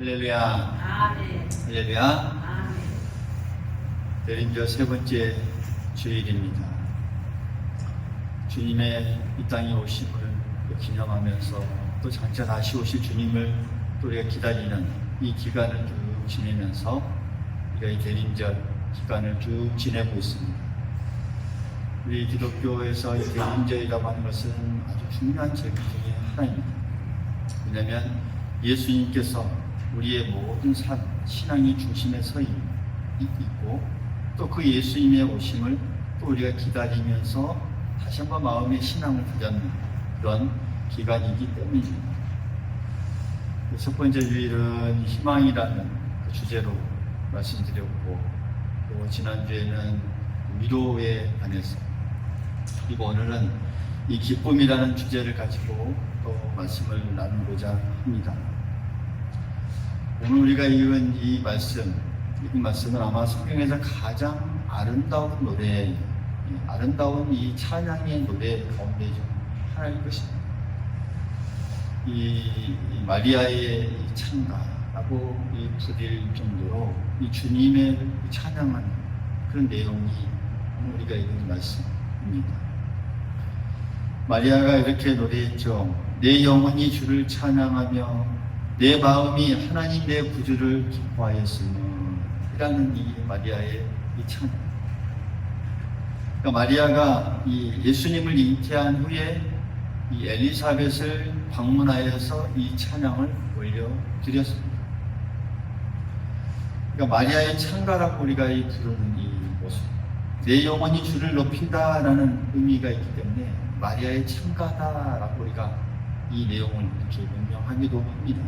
할렐루야. 아멘. 할렐루야. 아멘. 대림절 세 번째 주일입니다. 주님의 이 땅에 오심을 기념하면서 또 장차 다시 오실 주님을 또 우리가 기다리는 이 기간을 쭉 지내면서 우리가 이 대림절 기간을 쭉 지내고 있습니다. 우리 기독교에서 이 대림절이라고 하는 것은 아주 중요한 절기 중에 하나입니다. 왜냐하면 예수님께서 우리의 모든 삶, 신앙의 중심에 서 있고 또 그 예수님의 오심을 또 우리가 기다리면서 다시 한번 마음의 신앙을 다잡는 그런 기간이기 때문입니다. 첫 번째 주일은 희망이라는 그 주제로 말씀드렸고 또 지난주에는 위로에 관해서 그리고 오늘은 이 기쁨이라는 주제를 가지고 또 말씀을 나누고자 합니다. 오늘 우리가 읽은 이 말씀은 아마 성경에서 가장 아름다운 노래, 아름다운 이 찬양의 노래 가운데 중 하나일 것입니다. 이 마리아의 이 찬가라고 부를 정도로 이 주님의 찬양하는 그런 내용이 우리가 읽은 말씀입니다. 마리아가 이렇게 노래했죠. 내 영혼이 주를 찬양하며 내 마음이 하나님 내 구주를 기뻐하였으며 이라는 이 마리아의 이 찬양. 그러니까 마리아가 이 예수님을 잉태한 후에 이 엘리사벳을 방문하여서 이 찬양을 올려드렸습니다. 그러니까 마리아의 찬가라고 우리가 부르는 이 모습. 내 영혼이 주를 높이다라는 의미가 있기 때문에 마리아의 찬가다라고 우리가 이 내용을 이렇게 명명하기도 합니다.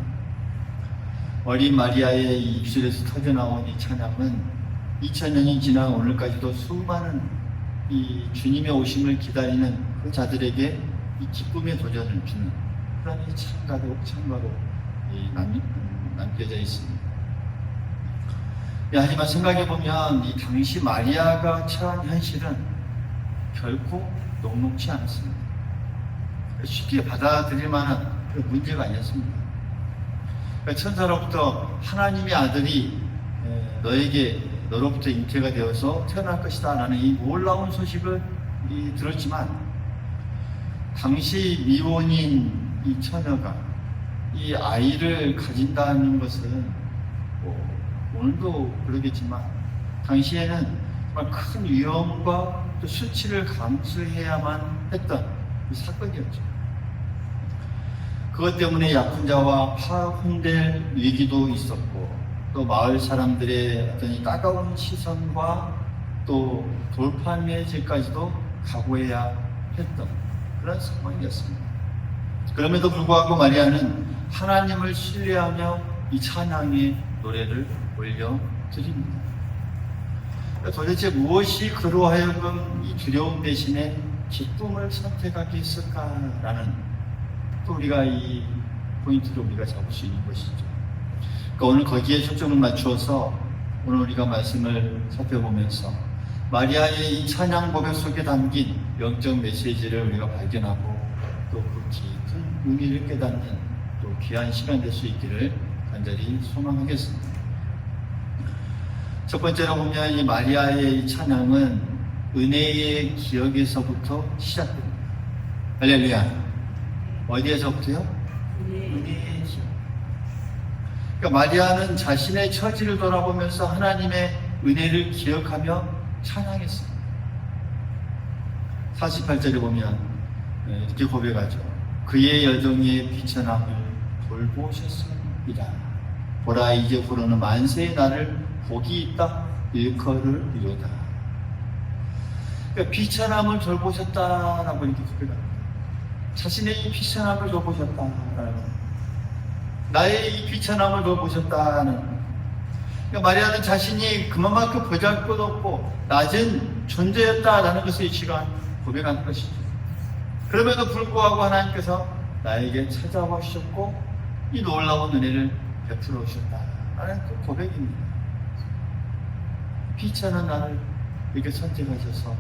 어린 마리아의 이 입술에서 터져나온 이 찬양은 2000년이 지난 오늘까지도 수많은 이 주님의 오심을 기다리는 그 자들에게 이 기쁨의 도전을 주는 그런 이 찬가로 남겨져 있습니다. 하지만 생각해보면 이 당시 마리아가 처한 현실은 결코 녹록지 않습니다. 쉽게 받아들일 만한 문제가 아니었습니다. 천사로부터 하나님의 아들이 너로부터 잉태가 되어서 태어날 것이다 라는 이 놀라운 소식을 들었지만 당시 미혼인 이 처녀가 이 아이를 가진다는 것은 오늘도 그러겠지만 당시에는 정말 큰 위험과 또 수치를 감수해야만 했던 이 사건이었죠. 그것 때문에 약혼자와 파혼될 위기도 있었고 또 마을 사람들의 어떤 이 따가운 시선과 또 돌판매질까지도 각오해야 했던 그런 상황이었습니다. 그럼에도 불구하고 마리아는 하나님을 신뢰하며 이 찬양의 노래를 올려드립니다. 도대체 무엇이 그로 하여금 이 두려움 대신에 기쁨을 선택하게 했을까라는 또 우리가 이 포인트를 우리가 잡을 수 있는 것이죠. 그러니까 오늘 거기에 초점을 맞추어서 오늘 우리가 말씀을 살펴보면서 마리아의 이 찬양 고백 속에 담긴 영적 메시지를 우리가 발견하고 또 그 깊은 의미를 깨닫는 또 귀한 시간 될 수 있기를 간절히 소망하겠습니다. 첫 번째로 보면 이 마리아의 이 찬양은 은혜의 기억에서부터 시작됩니다. 할렐루야. 어디에서부터요? 은혜의 기억. 그러니까 마리아는 자신의 처지를 돌아보면서 하나님의 은혜를 기억하며 찬양했습니다. 48절에 보면 이렇게 고백하죠. 그의 여정의 비천함을 돌보셨습니다. 보라 이제 부르는 만세의 날을 복이 있다 일컬으리로다. 그러니까 비천함을 돌보셨다라고 이렇게 고백합니다. 자신의 이 비천함을 돌보셨다라는, 나의 이 비천함을 돌보셨다는. 그러니까 마리아는 자신이 그만큼 보잘것없고 낮은 존재였다라는 것을 이 시간 고백하는 것이죠. 그럼에도 불구하고 하나님께서 나에게 찾아와 주셨고 이 놀라운 은혜를 베풀어 주셨다라는 그 고백입니다. 비천한 나를 이렇게 선택하셔서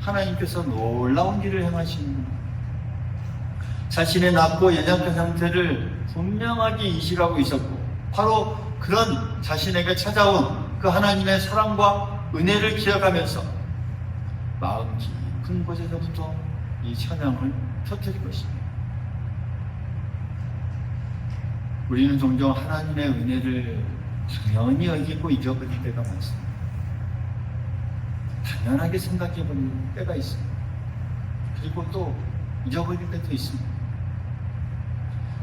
하나님께서 놀라운 길을 행하시는 자신의 낮고 연약한 상태를 분명하게 인식하고 있었고 바로 그런 자신에게 찾아온 그 하나님의 사랑과 은혜를 기억하면서 마음 깊은 곳에서부터 이 찬양을 터뜨릴 것입니다. 우리는 종종 하나님의 은혜를 당연히 여기고 잊어버릴 때가 많습니다. 당연하게 생각해버릴 때가 있습니다. 그리고 또 잊어버릴 때도 있습니다.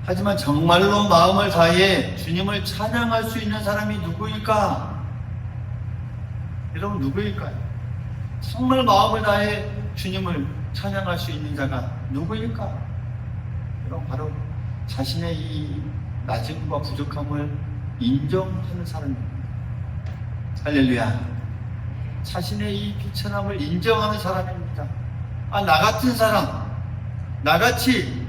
하지만 정말로 마음을 다해 주님을 찬양할 수 있는 사람이 누구일까? 여러분, 누구일까요? 정말 마음을 다해 주님을 찬양할 수 있는 자가 누구일까? 여러분, 바로 자신의 이 낮음과 부족함을 인정하는 사람입니다. 할렐루야. 자신의 이 비천함을 인정하는 사람입니다. 나 같은 사람, 나같이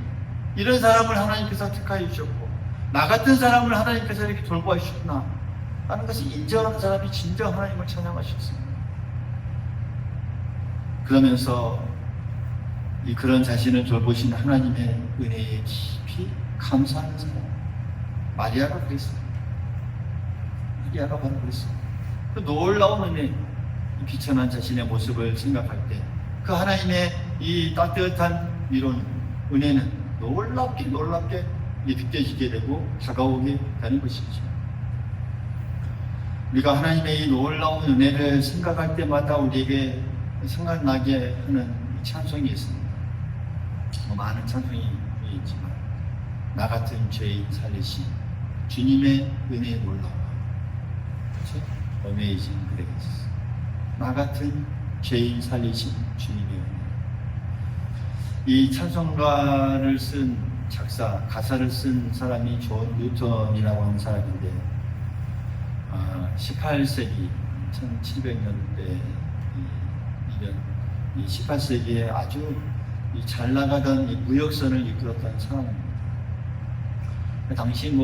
이런 사람을 하나님께서 택하여 주셨고, 나 같은 사람을 하나님께서 이렇게 돌보아 주셨구나 라는 것을 인정하는 사람이 진정 하나님을 찬양할 수 있습니다. 그러면서 그런 자신을 돌보신 하나님의 은혜에 깊이 감사하는 사람, 마리아가 그랬어요. 마리아가 바로 그랬어요. 그 놀라운 은혜, 이 비천한 자신의 모습을 생각할 때 그 하나님의 이 따뜻한 위로는, 은혜는 놀랍게 느껴지게 되고 다가오게 되는 것이죠. 우리가 하나님의 이 놀라운 은혜를 생각할 때마다 우리에게 생각나게 하는 찬송이 있습니다. 많은 찬송이 있지만, 나 같은 죄인 살리신 주님의 은혜에 놀라워. 그렇죠? 어메이징 그레이스. 나 같은 죄인 살리신 주님의 은혜. 이 찬송가를 쓴 가사를 쓴 사람이 존 뉴턴이라고 하는 사람인데, 18세기 1700년대 이 18세기에 아주 잘 나가던 이 무역선을 이끌었던 사람입니다. 당시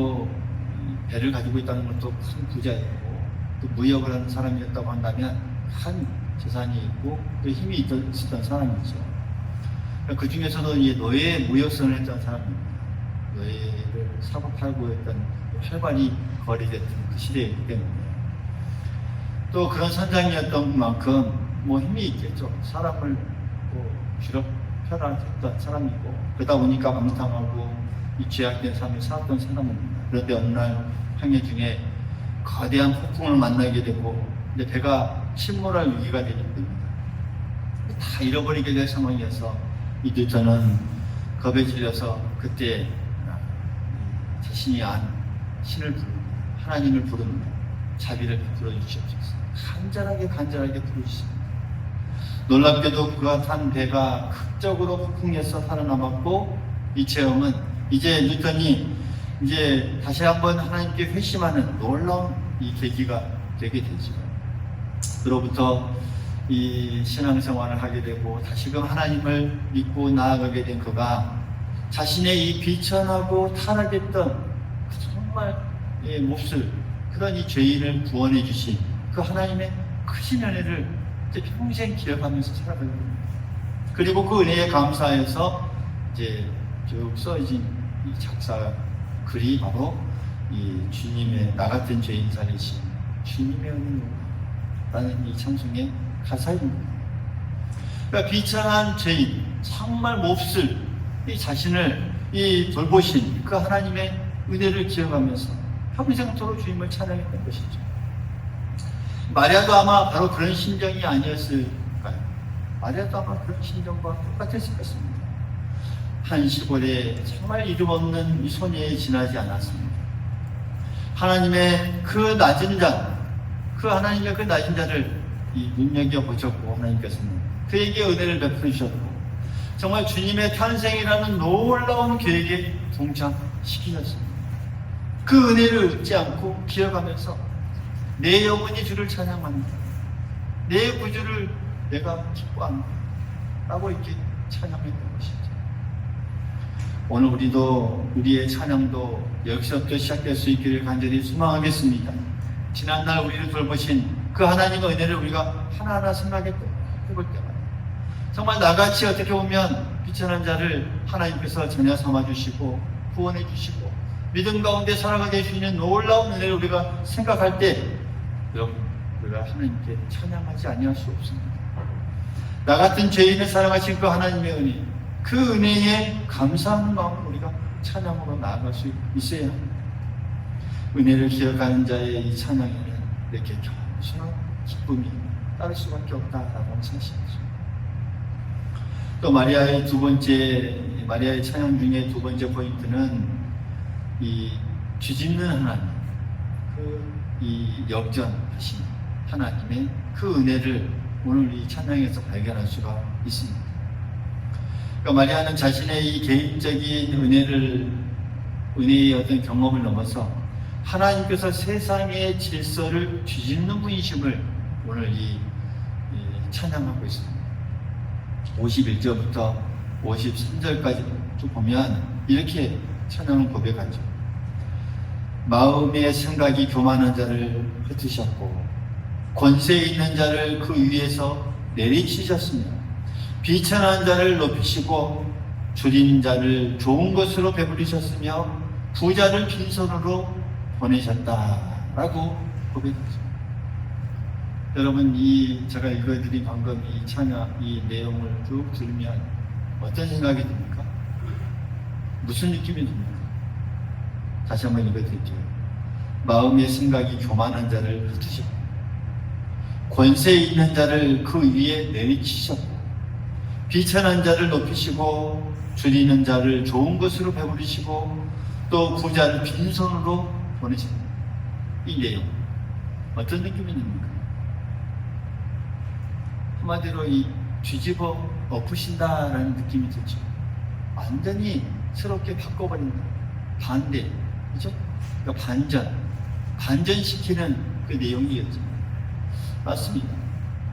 배를 가지고 있다는 것도 큰 부자였고, 또 무역을 하는 사람이었다고 한다면 큰 재산이 있고 또 힘이 있었던 사람이죠. 그 중에서도 이 노예 무역선을 했던 사람입니다. 노예를 사고 팔고 했던 활발히 거래됐던 그 시대이기 때문에, 또 그런 선장이었던 만큼 힘이 있겠죠. 사람을 주력편했던 사람이고, 그러다 보니까 방탕하고 이 죄악된 삶을 살았던 사람입니다. 그런데 어느 날 항해 중에 거대한 폭풍을 만나게 되고, 이제 배가 침몰할 위기가 되게 됩니다. 다 잃어버리게 될 상황이어서 이 뉴턴은 겁에 질려서 그때 자신이 안 신을 부르고 하나님을 부르는 자비를 베풀어 주시옵소서. 간절하게 부르셨습니다. 놀랍게도 그가 탄 배가 극적으로 폭풍에서 살아남았고, 이 체험은 이제 뉴턴이 이제 다시 한번 하나님께 회심하는 놀라운 이 계기가 되게 되죠. 그로부터 이 신앙생활을 하게 되고 다시금 하나님을 믿고 나아가게 된 그가 자신의 이 비천하고 타락했던 정말 몹쓸 그런 이 죄인을 구원해 주신 그 하나님의 크신 은혜를 이제 평생 기억하면서 살아가게 됩니다. 그리고 그 은혜에 감사해서 이제 쭉 써진 이 작사 글이 바로 이 주님의 나 같은 죄인 살리신 주님의 은혜라는 이 찬송의 가사입니다. 그러니까 비천한 죄인, 정말 몹쓸 이 자신을 이 돌보신 그 하나님의 은혜를 기억하면서 평생토록 주님을 찬양했던 것이죠. 마리아도 아마 바로 그런 심정이 아니었을까요? 마리아도 아마 그런 심정과 똑같았을 것입니다. 한 시골에 정말 이름 없는 이 소녀에 지나지 않았습니다. 하나님의 그 낮은 자, 그 하나님의 그 낮은 자를 이 눈여겨보셨고, 하나님께서는 그에게 은혜를 베풀어 주셨고, 정말 주님의 탄생이라는 놀라운 계획에 동참시키셨습니다. 그 은혜를 잊지 않고 기억하면서 내 영혼이 주를 찬양합니다. 내 구주를 내가 기뻐합니다. 라고 이렇게 찬양했던 것이죠. 오늘 우리도 우리의 찬양도 여기서부터 시작될 수 있기를 간절히 소망하겠습니다. 지난날 우리를 돌보신 그 하나님의 은혜를 우리가 하나하나 생각해 볼 때마다 정말 나같이 어떻게 보면 비천한 자를 하나님께서 자녀 삼아 주시고 구원해 주시고 믿음 가운데 살아가게 해주시는 놀라운 은혜를 우리가 생각할 때 여러분, 우리가 하나님께 찬양하지 아니할 수 없습니다. 나 같은 죄인을 사랑하신 그 하나님의 은혜, 그 은혜에 감사하는 마음으로 우리가 찬양으로 나아갈 수 있어야 합니다. 은혜를 기억하는 자의 이 찬양에는 이렇게 겸손한 기쁨이 따를 수밖에 없다라고 하는 사실이죠. 또 마리아의 찬양 중에 두 번째 포인트는 이 뒤집는 하나님, 이 역전하신 하나님의 그 은혜를 오늘 이 찬양에서 발견할 수가 있습니다. 그러니까 마리아는 자신의 이 개인적인 은혜의 어떤 경험을 넘어서 하나님께서 세상의 질서를 뒤집는 분이심을 오늘 이 찬양하고 있습니다. 51절부터 53절까지 쭉 보면 이렇게 찬양을 고백하죠. 마음의 생각이 교만한 자를 흩으셨고 권세 있는 자를 그 위에서 내리치셨으며 비천한 자를 높이시고 줄인 자를 좋은 것으로 배부리셨으며 부자를 빈손으로 보내셨다라고 고백했죠. 여러분, 제가 읽어드린 방금 이 찬양, 이 내용을 쭉 들으면 어떤 생각이 듭니까? 무슨 느낌이 듭니까? 다시 한번 읽어드릴게요. 마음의 생각이 교만한 자를 흩으셨고 권세 있는 자를 그 위에 내리치셨고 비천한 자를 높이시고 줄이는 자를 좋은 것으로 배부리시고 또 부자를 빈손으로 보내셨다. 이 내용 어떤 느낌이 듭니까? 한마디로 이 뒤집어 엎으신다라는 느낌이 들죠. 완전히 새롭게 바꿔버린다. 반대, 그죠? 그러니까 반전시키는 그 내용이었죠. 맞습니다.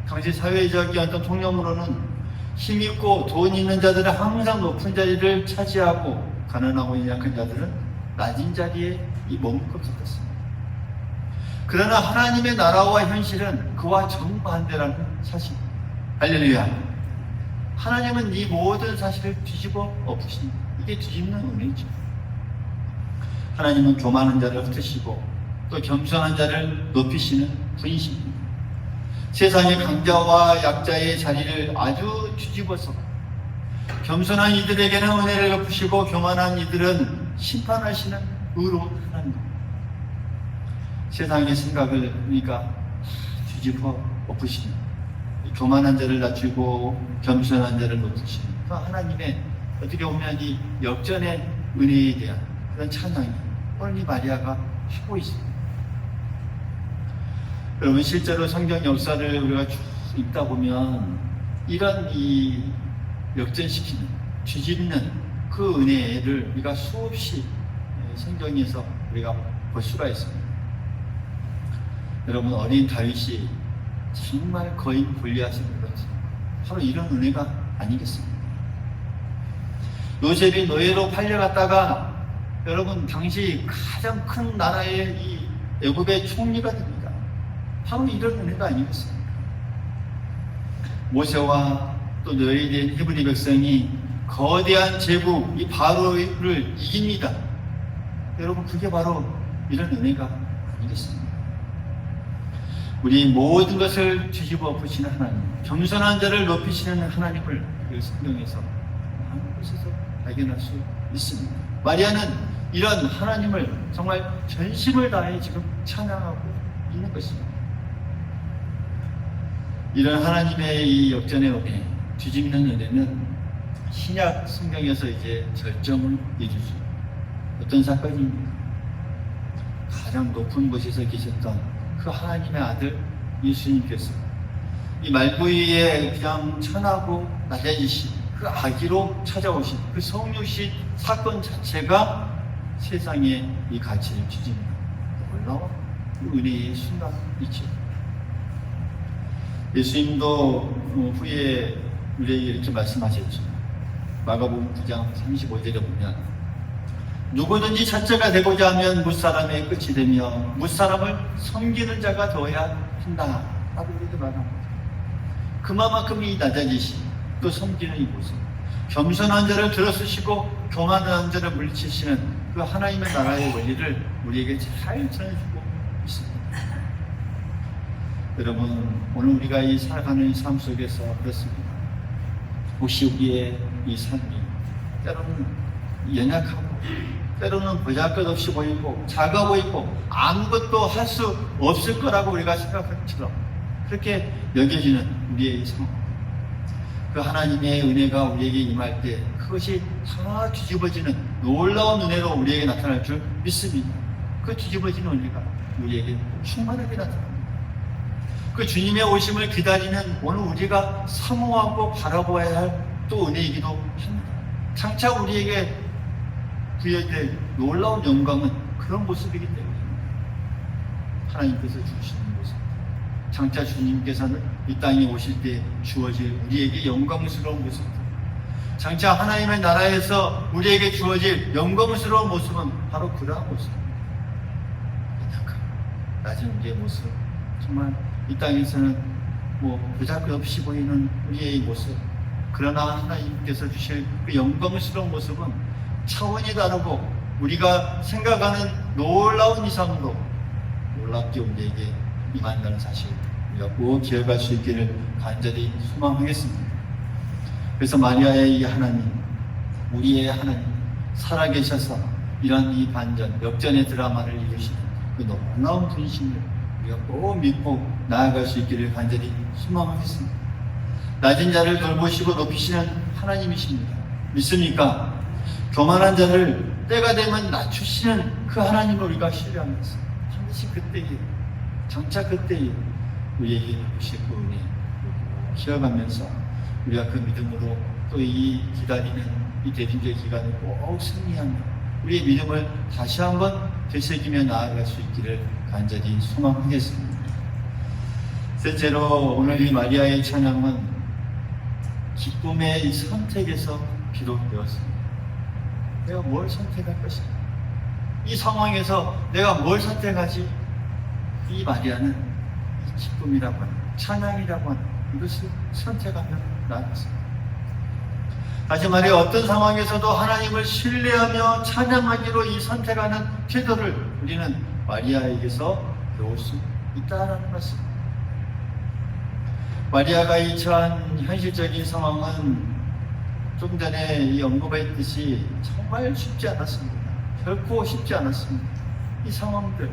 당시 사회적인 어떤 통념으로는 힘있고 돈 있는 자들은 항상 높은 자리를 차지하고 가난하고 약한 자들은 낮은 자리에 머물 것 같았습니다. 그러나 하나님의 나라와 현실은 그와 정반대라는 사실. 할렐루야. 하나님은 이 모든 사실을 뒤집어 엎으십니다. 이게 뒤집는 은혜죠. 하나님은 교만한 자를 흩으시고 또 겸손한 자를 높이시는 분이십니다. 세상의 강자와 약자의 자리를 아주 뒤집어서 겸손한 이들에게는 은혜를 베푸시고 교만한 이들은 심판하시는 의로운 하나님. 세상의 생각을 그러니까 뒤집어 엎으시는 교만한 자를 낮추고 겸손한 자를 높이시는 그 하나님의 어떻게 보면 이 역전의 은혜에 대한 그런 찬양이 오늘 이 마리아가 하고 있습니다. 여러분, 실제로 성경 역사를 우리가 쭉 읽다 보면 이런 이 역전시키는, 뒤집는 그 은혜를 우리가 수없이 성경에서 우리가 볼 수가 있습니다. 여러분, 어린 다윗이 정말 거의 골리앗을 물었죠. 바로 이런 은혜가 아니겠습니까? 요셉이 노예로 팔려갔다가 여러분 당시 가장 큰 나라의 이 애굽의 총리가 됩니다. 바로 이런 은혜가 아니겠습니까? 모세와 또 노예된 히브리 백성이 거대한 제국 이 바로를 이깁니다. 여러분, 그게 바로 이런 은혜가 아니겠습니까? 우리 모든 것을 뒤집어 엎으시는 하나님, 겸손한 자를 높이시는 하나님을 이 성경에서 많은 곳에서 발견할 수 있습니다. 마리아는 이런 하나님을 정말 전심을 다해 지금 찬양하고 있는 것입니다. 이런 하나님의 이 역전의 은혜, 뒤집는 은혜는 신약 성경에서 이제 절정을 이루죠. 어떤 사건입니까? 가장 높은 곳에서 계셨던 그 하나님의 아들 예수님께서 이 말구이에 그냥 천하고 낮아지신 그 아기로 찾아오신 그 성육신 사건 자체가 세상의 이 가치를 뒤집는 놀라운 은혜의 순간이죠. 예수님도 후에 우리에게 이렇게 말씀하셨죠. 마가복음 9장 35절에 보면 누구든지 첫째가 되고자 하면 무사람의 끝이 되며 무사람을 섬기는 자가 되어야 한다 라고 이렇게 말합니다. 그만큼 낮아지신 또 섬기는 이 모습, 겸손한 자를 들어쓰시고 교만한 자를 물리치시는 그 하나님의 나라의 원리를 우리에게 잘 전해주고 있습니다. 여러분, 오늘 우리가 이 살아가는 이 삶 속에서 그렇습니다. 혹시 우리의 이 삶이 때로는 연약하고 때로는 보잘것없이 보이고 작아 보이고 아무것도 할 수 없을 거라고 우리가 생각할 것처럼 그렇게 여겨지는 우리의 이 상황, 그 하나님의 은혜가 우리에게 임할 때 그것이 다 뒤집어지는 놀라운 은혜로 우리에게 나타날 줄 믿습니다. 그 뒤집어지는 은혜가 우리에게 충만하게 나타납니다. 그 주님의 오심을 기다리는 오늘 우리가 사모하고 바라보아야 할 또 은혜이기도 합니다. 장차 우리에게 부여될 놀라운 영광은 그런 모습이기 때문에 하나님께서 주시는 모습, 장차 주님께서는 이 땅에 오실 때 주어질 우리에게 영광스러운 모습, 장차 하나님의 나라에서 우리에게 주어질 영광스러운 모습은 바로 그러한 모습입니다. 연약한 낮은 우리의 모습, 정말 이 땅에서는 보잘것없이 보이는 우리의 모습, 그러나 하나님께서 주실 그 영광스러운 모습은 차원이 다르고 우리가 생각하는 놀라운 이상으로 놀랍게 우리에게 임한다는 사실 우리가 꼭 기억할 수 있기를 간절히 소망하겠습니다. 그래서 마리아의 이 하나님, 우리의 하나님 살아계셔서 이런 이 반전, 역전의 드라마를 이루시는 그 놀라운 분심을 우리가 꼭 믿고 나아갈 수 있기를 간절히 소망하겠습니다. 낮은 자를 돌보시고 높이시는 하나님이십니다. 믿습니까? 교만한 자를 때가 되면 낮추시는 그 하나님을 우리가 신뢰하면서 반드시 그때에, 장차 그때에 우리에게 주실 그 은혜 기억하면서 우리가 그 믿음으로 또 이 기다리는 이 대림절 기간을 꼭 승리하며 우리의 믿음을 다시 한번 되새기며 나아갈 수 있기를 간절히 소망하겠습니다. 셋째로 오늘 이 마리아의 찬양은 기쁨의 이 선택에서 비롯되었습니다. 내가 뭘 선택할 것인가? 이 상황에서 내가 뭘 선택하지? 이 마리아는 이 기쁨이라고 하는, 찬양이라고 하는 이것을 선택하며 나아갔습니다. 다시 말해 어떤 상황에서도 하나님을 신뢰하며 찬양하기로 이 선택하는 태도를 우리는 마리아에게서 배울 수 있다는 것입니다. 마리아가 이 처한 현실적인 상황은 좀 전에 이 언급했듯이 정말 쉽지 않았습니다. 결코 쉽지 않았습니다. 이 상황들,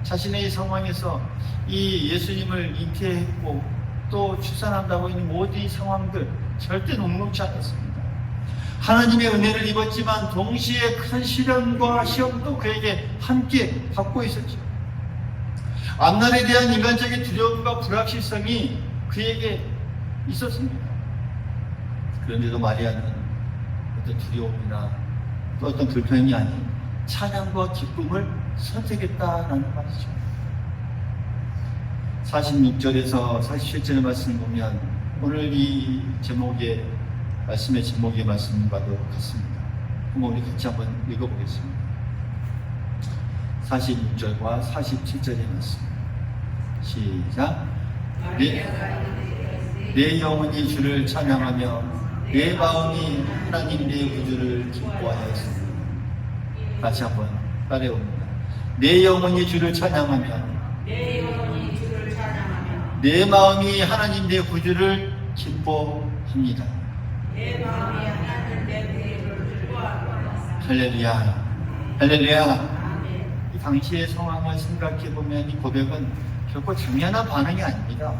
자신의 이 상황에서 이 예수님을 잉태했고 또 출산한다고 있는 모든 이 상황들 절대 녹록지 않았습니다. 하나님의 은혜를 입었지만 동시에 큰 시련과 시험도 그에게 함께 받고 있었죠. 앞날에 대한 인간적인 두려움과 불확실성이 그에게 있었습니다. 그런데도 마리아는 어떤 두려움이나 또 어떤 불평이 아닌 찬양과 기쁨을 선택했다라는 말이죠. 46절에서 47절의 말씀을 보면 오늘 이 제목의 말씀의 제목의 말씀과도 같습니다. 한번 우리 같이 한번 읽어보겠습니다. 46절과 47절의 말씀 시작. 내 영혼이 주를 찬양하며 내 마음이 하나님 내 구주를 기뻐하였습니다. 같이 한번 따라해봅니다. 내 영혼이 주를 찬양하며 내 마음이 하나님 내 구주를 기뻐합니다. 할렐루야, 할렐루야. 이 당시의 상황을 생각해보면 이 고백은 결코 당연한 반응이 아닙니다.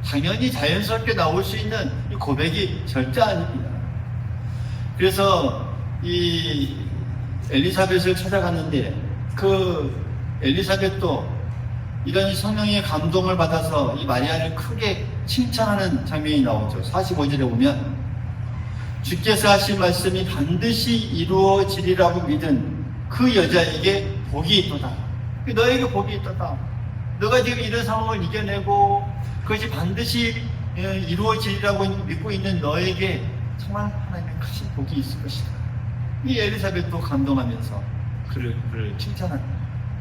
당연히 자연스럽게 나올 수 있는 이 고백이 절대 아닙니다. 그래서 이 엘리사벳을 찾아갔는데 그 엘리사벳도 이런 성령의 감동을 받아서 이 마리아를 크게 칭찬하는 장면이 나오죠. 45절에 보면 주께서 하신 말씀이 반드시 이루어지리라고 믿은 그 여자에게 복이 있도다. 너에게 복이 있도다. 너가 지금 이런 상황을 이겨내고 그것이 반드시 이루어지리라고 믿고 있는 너에게 정말 하나님의 크신 복이 있을 것이다. 이 엘리사벳도 감동하면서 그를 칭찬하는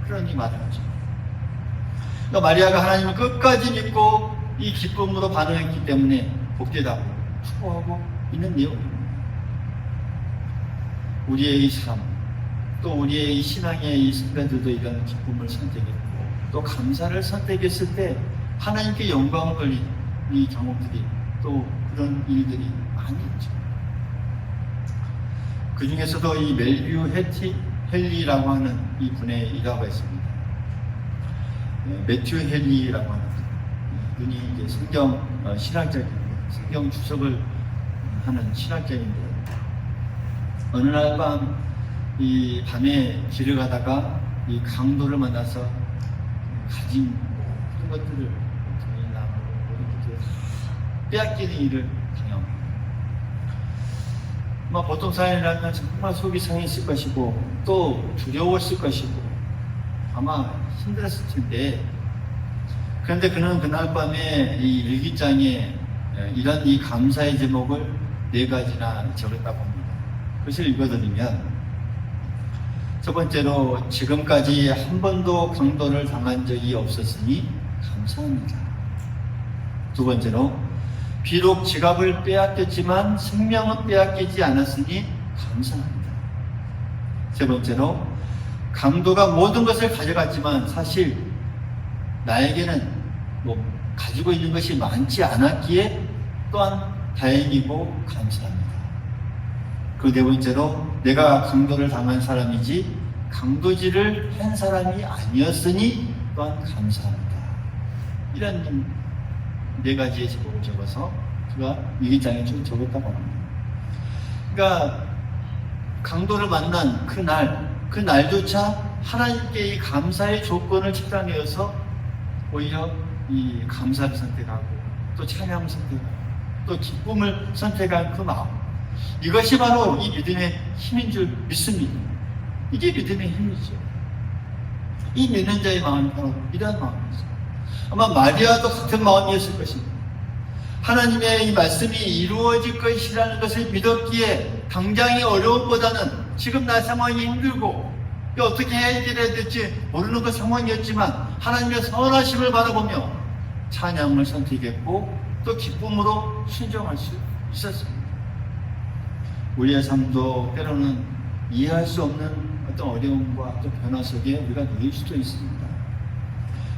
그런 이 말을 하죠. 그러니까 마리아가 하나님을 끝까지 믿고 이 기쁨으로 반응했기 때문에 복되다고 축복하고 있는 내용입니다. 우리의 이 삶, 또 우리의 이 신앙의 이 선배들도 이런 기쁨을 선택했고 또 감사를 선택했을 때 하나님께 영광을 돌린 이 경험들이 또 그런 일들이 많이 있죠. 그 중에서도 이 멜뷰 헨리라고 하는 이 분의 일화가 있습니다. 매튜 헨리라고 하는 분이 이제 성경 신학자입니다. 성경 주석을 하는 신학자인데 어느 날 이 밤에 길을 가다가 이 강도를 만나서 가진 모든 것들을 빼앗기는 일을 당합니다. 보통 사람이라면 정말 속이 상했을 것이고 또 두려웠을 것이고 아마 힘들었을 텐데 그런데 그는 그날 밤에 이 일기장에 이런 이 감사의 제목을 4가지나 적었다고 합니다. 그것을 읽어드리면 첫 번째로 지금까지 한 번도 강도를 당한 적이 없었으니 감사합니다. 두 번째로 비록 지갑을 빼앗겼지만 생명은 빼앗기지 않았으니 감사합니다. 세 번째로 강도가 모든 것을 가져갔지만 사실 나에게는 가지고 있는 것이 많지 않았기에 또한 다행이고 감사합니다. 그 네 번째로 내가 강도를 당한 사람이지 강도질을 한 사람이 아니었으니 또한 감사합니다. 이런 4가지의 제목을 적어서 그가 일기장에 좀 적었다고 합니다. 그러니까 강도를 만난 그 날조차 하나님께 이 감사의 조건을 찾아내어서 오히려 이 감사를 선택하고 또 찬양을 선택하고 또 기쁨을 선택한 그 마음, 이것이 바로 이 믿음의 힘인 줄 믿습니다. 이게 믿음의 힘이죠. 이 믿는 자의 마음이 바로 이러한 마음이죠. 아마 마리아도 같은 마음이었을 것입니다. 하나님의 이 말씀이 이루어질 것이라는 것을 믿었기에 당장의 어려움보다는 지금 나 상황이 힘들고 어떻게 해결해야 될지 모르는 그 상황이었지만 하나님의 선하심을 바라보며 찬양을 선택했고 또 기쁨으로 순종할 수 있었습니다. 우리의 삶도 때로는 이해할 수 없는 어떤 어려움과 또 변화 속에 우리가 놓일 수도 있습니다.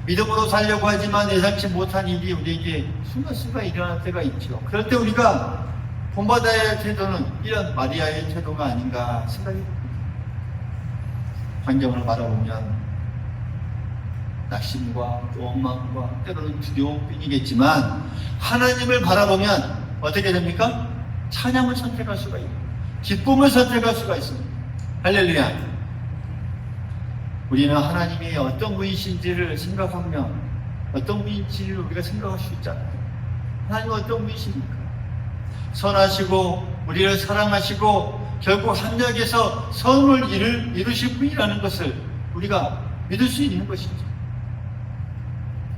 믿음으로 살려고 하지만 예상치 못한 일이 우리에게 순간순간 일어날 때가 있죠. 그럴 때 우리가 본받아야 할 태도는 이런 마리아의 태도가 아닌가 생각이 듭니다. 환경을 바라보면 낙심과 또 원망과 때로는 두려움뿐이겠지만 하나님을 바라보면 어떻게 됩니까? 찬양을 선택할 수가 있고 기쁨을 선택할 수가 있습니다. 할렐루야. 우리는 하나님이 어떤 분이신지를 생각하며 어떤 분인지를 우리가 생각할 수 있잖아요. 하나님은 어떤 분이십니까? 선하시고 우리를 사랑하시고 결국 합력해서 선을 이루실 분이라는 것을 우리가 믿을 수 있는 것이죠.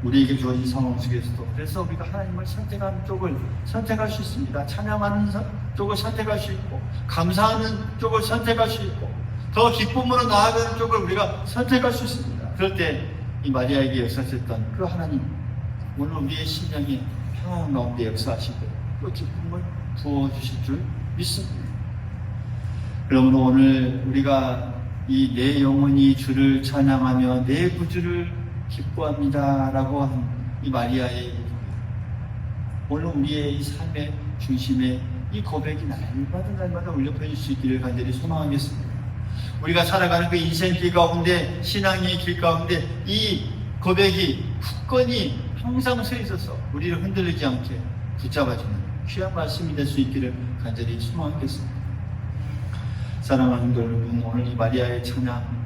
우리에게 주어진 상황 속에서도 그래서 우리가 하나님을 선택하는 쪽을 선택할 수 있습니다. 찬양하는 쪽을 선택할 수 있고 감사하는 쪽을 선택할 수 있고 더 기쁨으로 나아가는 쪽을 우리가 선택할 수 있습니다. 그럴 때 이 마리아에게 역사했던 그 하나님 오늘 우리의 심령에 평안 가운데 역사하시고 또 기쁨을 부어주실 줄 믿습니다. 그러므로 오늘 우리가 이 내 영혼이 주를 찬양하며 내 구주를 기뻐합니다 라고 한 이 마리아의 오늘 우리의 이 삶의 중심에 이 고백이 날마다 울려 퍼질 수 있기를 간절히 소망하겠습니다. 우리가 살아가는 그 인생길 가운데 신앙의 길 가운데 이 고백이 굳건히 항상 서 있어서 우리를 흔들리지 않게 붙잡아주는 귀한 말씀이 될 수 있기를 간절히 소망하겠습니다. 사랑하는 여러분, 오늘 이 마리아의 찬양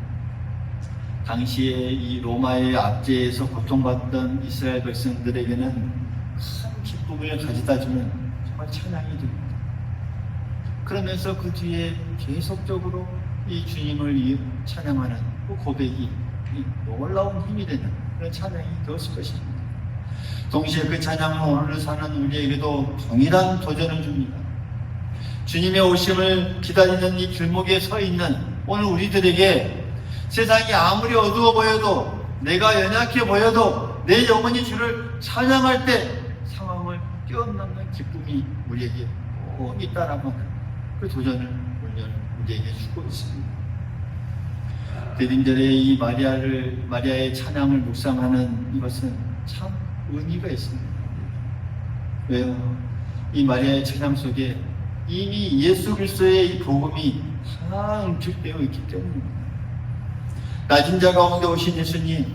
당시에 이 로마의 압제에서 고통받던 이스라엘 백성들에게는 큰 기쁨을 가져다주는 정말 찬양이 됩니다. 그러면서 그 뒤에 계속적으로 이 주님을 찬양하는 그 고백이 놀라운 힘이 되는 그런 찬양이 되었을 것입니다. 동시에 그 찬양은 오늘을 사는 우리에게도 동일한 도전을 줍니다. 주님의 오심을 기다리는 이 길목에 서 있는 오늘 우리들에게 세상이 아무리 어두워 보여도 내가 연약해 보여도 내 영혼이 주를 찬양할 때 상황을 뛰어넘는 기쁨이 우리에게 꼭 있다라고 하는 그 도전을 우리에게 주고 있습니다. 대림절에 이 마리아의 찬양을 묵상하는 이것은 참 의미가 있습니다. 왜요? 이 마리아의 찬양 속에 이미 예수 그리스도의 이 복음이 다 응축되어 있기 때문입니다. 낮은 자 가운데 오신 예수님,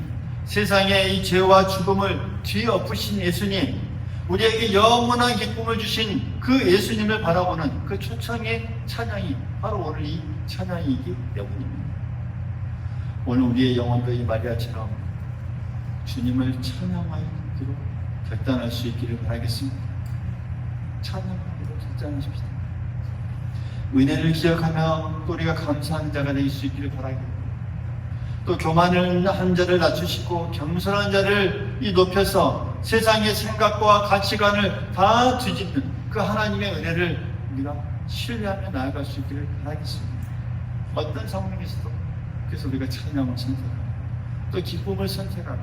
세상의 이 죄와 죽음을 뒤엎으신 예수님, 우리에게 영원한 기쁨을 주신 그 예수님을 바라보는 그 초청의 찬양이 바로 오늘 이 찬양이기 때문입니다. 오늘 우리의 영혼도 이 마리아처럼 주님을 찬양하기로 결단할 수 있기를 바라겠습니다. 찬양하기로 결단하십시다. 은혜를 기억하며 또 우리가 감사하는 자가 될 수 있기를 바라겠습니다. 또 교만한 자를 낮추시고 겸손한 자를 높여서 세상의 생각과 가치관을 다 뒤집는 그 하나님의 은혜를 우리가 신뢰하며 나아갈 수 있기를 바라겠습니다. 어떤 상황에서도 그래서 우리가 찬양을 선택하고 또 기쁨을 선택하고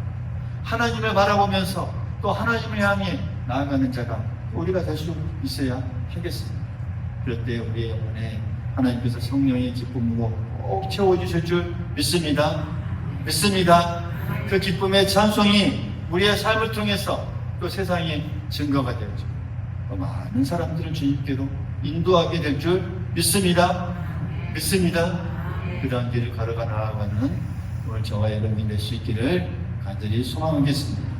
하나님을 바라보면서 또 하나님을 향해 나아가는 자가 우리가 될 수 있어야 하겠습니다. 그럴 때 우리의 영혼에 하나님께서 성령의 기쁨으로 꼭 채워주실 줄 믿습니다. 그 기쁨의 찬송이 우리의 삶을 통해서 또 세상에 증거가 되죠. 많은 사람들을 주님께로 인도하게 될 줄 믿습니다. 그런 길을 걸어가 나아가는 오늘 저와 여러분이 될 수 있기를 간절히 소망하겠습니다.